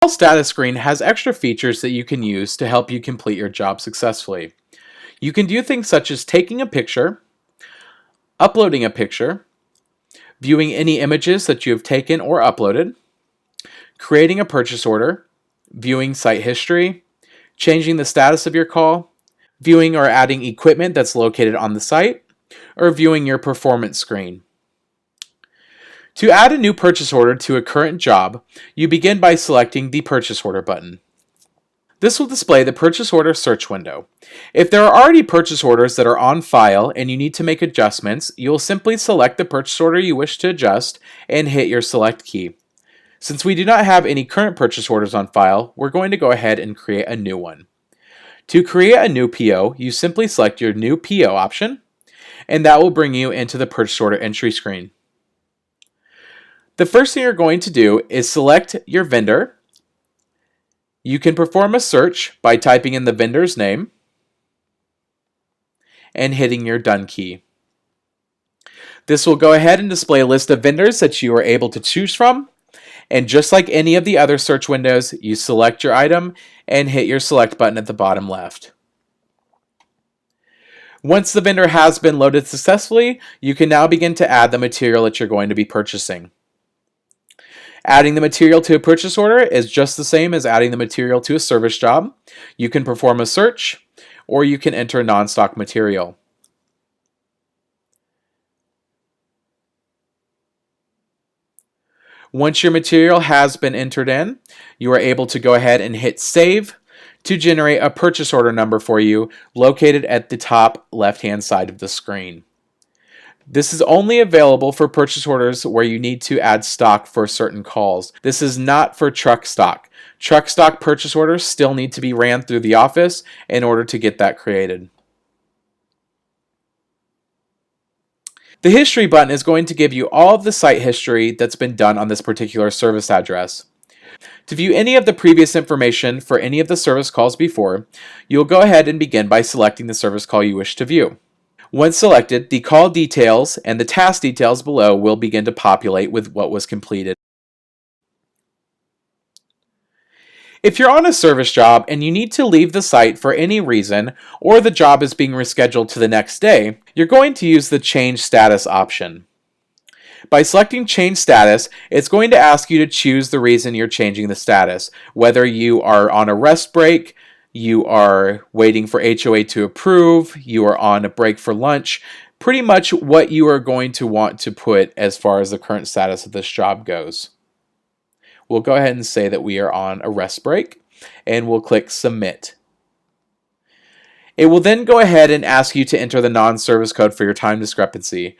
Status screen has extra features that you can use to help you complete your job successfully. You can do things such as taking a picture, uploading a picture, viewing any images that you have taken or uploaded, creating a purchase order, viewing site history, changing the status of your call, viewing or adding equipment that's located on the site, or viewing your performance screen. To add a new purchase order to a current job, you begin by selecting the Purchase Order button. This will display the purchase order search window. If there are already purchase orders that are on file and you need to make adjustments, you'll simply select the purchase order you wish to adjust and hit your select key. Since we do not have any current purchase orders on file, we're going to go ahead and create a new one. To create a new PO, you simply select your new PO option, and that will bring you into the purchase order entry screen. The first thing you're going to do is select your vendor. You can perform a search by typing in the vendor's name and hitting your Done key. This will go ahead and display a list of vendors that you are able to choose from. And just like any of the other search windows, you select your item and hit your select button at the bottom left. Once the vendor has been loaded successfully, you can now begin to add the material that you're going to be purchasing. Adding the material to a purchase order is just the same as adding the material to a service job. You can perform a search, or you can enter non-stock material. Once your material has been entered in, you are able to go ahead and hit Save to generate a purchase order number for you located at the top left-hand side of the screen. This is only available for purchase orders where you need to add stock for certain calls. This is not for truck stock. Truck stock purchase orders still need to be ran through the office in order to get that created. The History button is going to give you all of the site history that's been done on this particular service address. To view any of the previous information for any of the service calls before, you'll go ahead and begin by selecting the service call you wish to view. Once selected, the call details and the task details below will begin to populate with what was completed. If you're on a service job and you need to leave the site for any reason, or the job is being rescheduled to the next day, you're going to use the Change Status option. By selecting Change Status, it's going to ask you to choose the reason you're changing the status, whether you are on a rest break, you are waiting for HOA to approve, you are on a break for lunch, pretty much what you are going to want to put as far as the current status of this job goes. We'll go ahead and say that we are on a rest break, and we'll click Submit. It will then go ahead and ask you to enter the non-service code for your time discrepancy.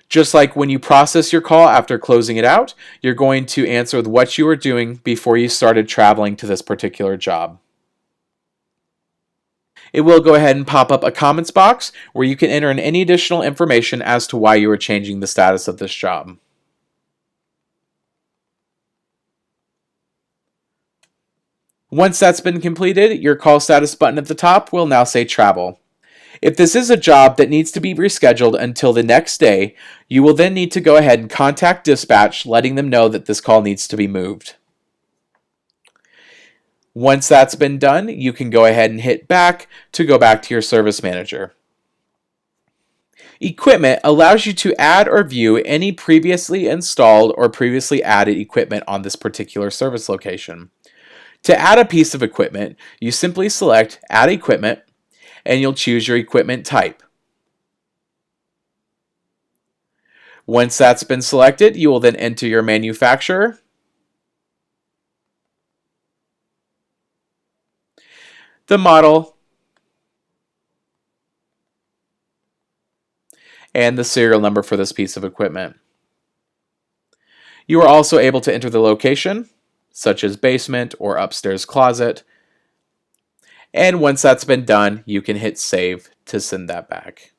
Just like when you process your call after closing it out, you're going to answer with what you were doing before you started traveling to this particular job. It will go ahead and pop up a comments box where you can enter in any additional information as to why you are changing the status of this job. Once that's been completed, your call status button at the top will now say Travel. If this is a job that needs to be rescheduled until the next day, you will then need to go ahead and contact dispatch, letting them know that this call needs to be moved. Once that's been done, you can go ahead and hit back to go back to your service manager. Equipment allows you to add or view any previously installed or previously added equipment on this particular service location. To add a piece of equipment, you simply select Add Equipment, and you'll choose your equipment type. Once that's been selected, you will then enter your manufacturer, the model, and the serial number for this piece of equipment. You are also able to enter the location, such as basement or upstairs closet. And once that's been done, you can hit Save to send that back.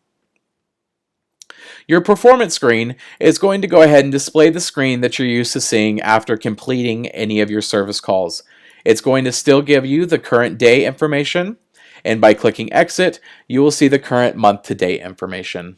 Your performance screen is going to go ahead and display the screen that you're used to seeing after completing any of your service calls. It's going to still give you the current day information, and by clicking Exit, you will see the current month-to-date information.